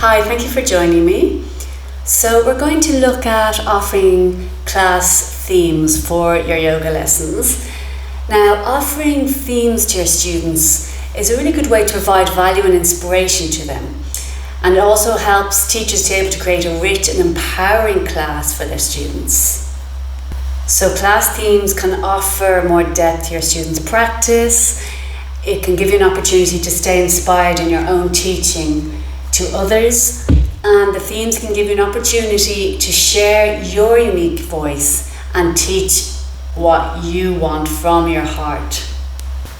Hi, thank you for joining me. So we're going to look at offering class themes for your yoga lessons. Now, offering themes to your students is a really good way to provide value and inspiration to them. And it also helps teachers to be able to create a rich and empowering class for their students. So class themes can offer more depth to your students' practice. It can give you an opportunity to stay inspired in your own teaching to others, and the themes can give you an opportunity to share your unique voice and teach what you want from your heart.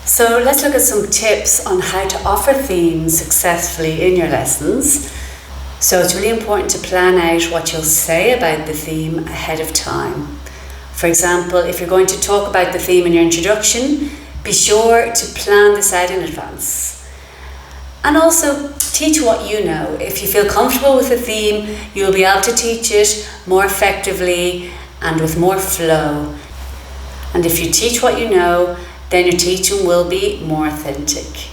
So let's look at some tips on how to offer themes successfully in your lessons. So it's really important to plan out what you'll say about the theme ahead of time. For example, if you're going to talk about the theme in your introduction, be sure to plan this out in advance. And also teach what you know. If you feel comfortable with the theme, you'll be able to teach it more effectively and with more flow. And if you teach what you know, then your teaching will be more authentic.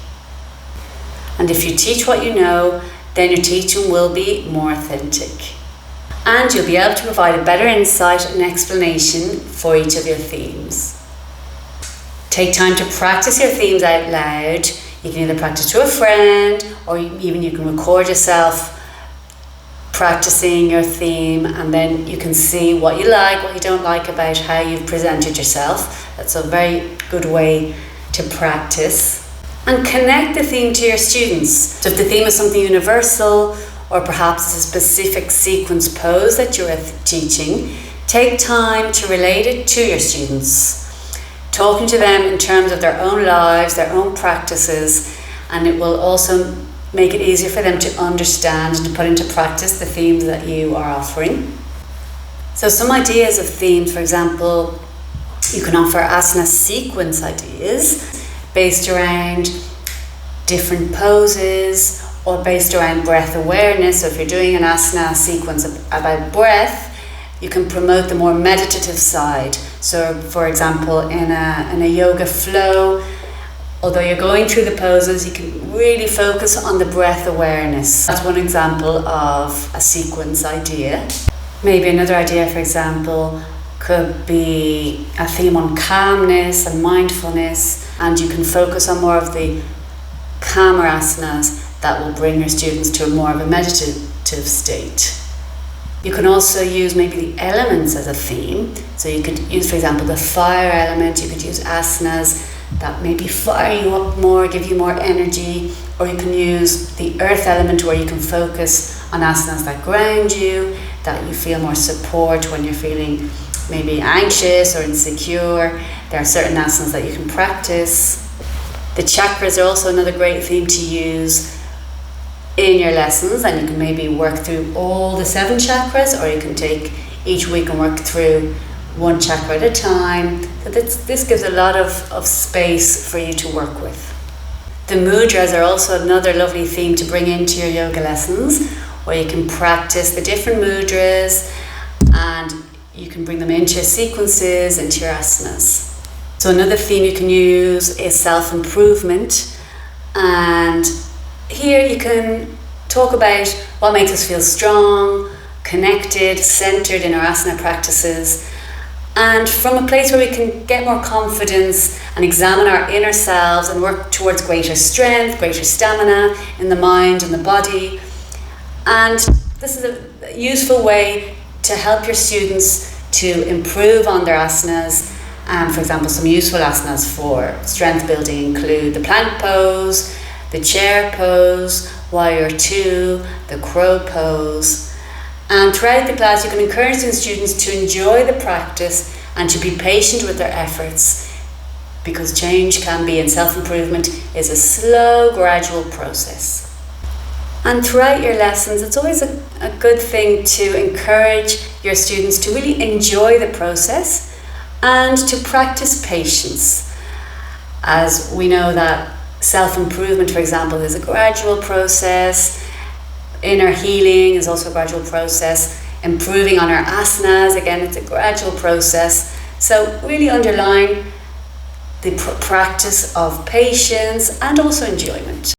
And if you teach what you know, then your teaching will be more authentic. And you'll be able to provide a better insight and explanation for each of your themes. Take time to practice your themes out loud. You can either practice to a friend, or even you can record yourself practicing your theme, and then you can see what you like, what you don't like about how you've presented yourself. That's a very good way to practice. And connect the theme to your students. So if the theme is something universal, or perhaps it's a specific sequence pose that you're teaching, take time to relate it to your students. Talking to them in terms of their own lives, their own practices, and it will also make it easier for them to understand and to put into practice the themes that you are offering. So some ideas of themes, for example, you can offer asana sequence ideas based around different poses or based around breath awareness. So if you're doing an asana sequence about breath, you can promote the more meditative side. So for example, in a yoga flow, although you're going through the poses, you can really focus on the breath awareness. That's one example of a sequence idea. Maybe another idea, for example, could be a theme on calmness and mindfulness, and you can focus on more of the calmer asanas that will bring your students to a more of a meditative state. You can also use maybe the elements as a theme. So you could use, for example, the fire element. You could use asanas that maybe fire you up more, give you more energy. Or you can use the earth element where you can focus on asanas that ground you, that you feel more support when you're feeling maybe anxious or insecure. There are certain asanas that you can practice. The chakras are also another great theme to use in your lessons, and you can maybe work through all the 7 chakras, or you can take each week and work through one chakra at a time. So this gives a lot of space for you to work with. The mudras are also another lovely theme to bring into your yoga lessons, where you can practice the different mudras and you can bring them into your sequences, into your asanas. So another theme you can use is self-improvement, and here you can talk about what makes us feel strong, connected, centered in our asana practices, and from a place where we can get more confidence and examine our inner selves and work towards greater strength, greater stamina in the mind and the body. And this is a useful way to help your students to improve on their asanas. And for example, some useful asanas for strength building include the plank pose, the chair pose, warrior 2, the crow pose. And throughout the class, you can encourage the students to enjoy the practice and to be patient with their efforts, because change can be, and self-improvement is a slow, gradual process. And throughout your lessons, it's always a good thing to encourage your students to really enjoy the process and to practice patience, as we know that self-improvement, for example, is a gradual process. Inner healing is also a gradual process. Improving on our asanas, again, it's a gradual process. So really underline the practice of patience and also enjoyment.